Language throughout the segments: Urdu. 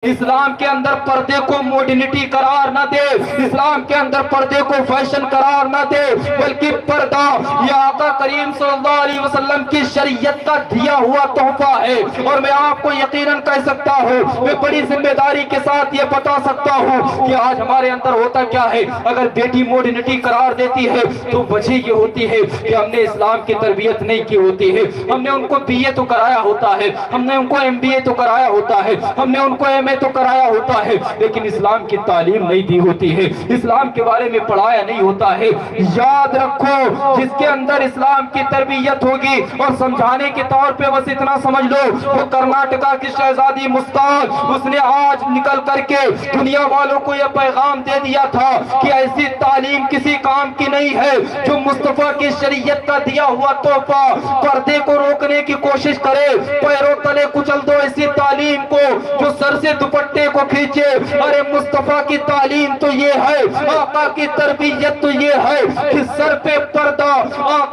اسلام کے اندر پردے کو ماڈرنٹی قرار نہ دے، اسلام کے اندر پردے کو فیشن قرار نہ دے، بلکہ پردہ یہ آقا کریم صلی اللہ علیہ وسلم کی شریعت کا دیا ہوا تحفہ ہے۔ اور میں آپ کو یقیناً کہہ سکتا ہوں، میں بڑی ذمہ داری کے ساتھ یہ بتا سکتا ہوں کہ آج ہمارے اندر ہوتا کیا ہے۔ اگر بیٹی ماڈرنٹی قرار دیتی ہے تو وجہ یہ ہوتی ہے کہ ہم نے اسلام کی تربیت نہیں کی ہوتی ہے۔ ہم نے ان کو بی اے تو کرایا ہوتا ہے، ہم نے ان کو ایم بی اے تو کرایا ہوتا ہے، ہم نے ان کو ایم تو کرایا ہوتا ہے، لیکن اسلام کی تعلیم نہیں دی ہوتی ہے، اسلام کے بارے میں پڑھایا نہیں ہوتا ہے۔ یاد رکھو، جس کے اندر اسلام کی تربیت ہوگی، اور سمجھانے کے طور پہ بس اتنا سمجھ لو، وہ کرناٹکا کی شہزادی مسکان، اس نے آج نکل کر کے دنیا والوں کو یہ پیغام دے دیا تھا کہ ایسی تعلیم کسی کام کی نہیں ہے جو مصطفیٰ کی شریعت کا دیا ہوا تحفہ پردے کو روکنے کی کوشش کرے، پیروں تلے کچل دو ایسی تعلیم کو جو سر سے دوپٹے کو کھینچے۔ ارے مصطفیٰ کی تعلیم تو یہ ہے، آقا کی تربیت تو یہ ہے کہ سر پہ پردہ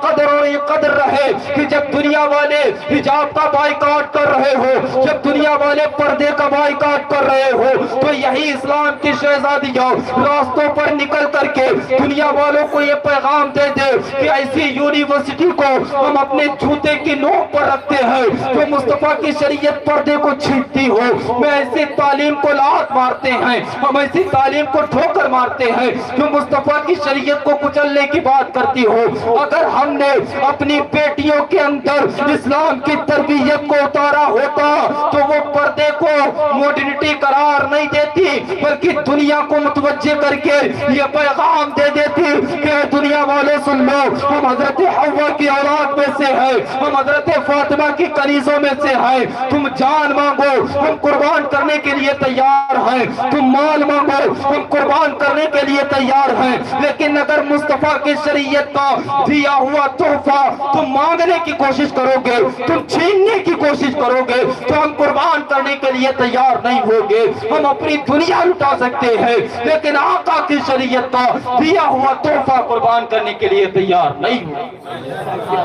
قدر اور قدر رہے، کہ جب دنیا والے حجاب کا بائیکاٹ کر رہے ہو، جب دنیا والے پردے کا بائیکاٹ کر رہے ہو، تو یہی اسلام کی شہزادیاں راستوں پر نکل کر کے دنیا والوں کو یہ پیغام دے دے کہ ایسی یونیورسٹی کو ہم اپنے جوتے کی نوک پر رکھتے ہیں جو مصطفیٰ کی شریعت پردے کو چھینتی ہو، میں ایسی تعلیم کو لات مارتے ہیں، ہم ایسی تعلیم کو ٹھوکر مارتے ہیں جو مصطفیٰ کی شریعت کو کچلنے کی بات کرتی ہو۔ اگر ہم نے اپنی بیٹیوں کے اندر اسلام کی تربیت کو اتارا ہوتا تو وہ پردے کو ماڈرنٹی قرار نہیں دیتی، بلکہ دنیا کو متوجہ کر کے یہ پیغام دے دیتی کہ دنیا والے سن لو، ہم حضرت حوا کی اولاد میں سے ہیں، ہم حضرت فاطمہ کی کنیزوں میں سے ہیں، تم جان مانگو ہم قربان کرنے کے لیے تیار ہیں، تم مال مانگو ہم قربان کرنے کے لیے تیار ہیں، لیکن اگر مصطفیٰ کی شریعت کا دیا ہوا تحفہ تم مانگنے کی کوشش کرو گے، تم چھیننے کی کوشش کرو گے، تو ہم قربان کرنے کے لیے تیار نہیں ہوگے۔ ہم اپنی دنیا لٹا سکتے ہیں لیکن آقا کی شریعت کا دیا ہوا تحفہ قربان کرنے کے لیے تیار نہیں ہوگے۔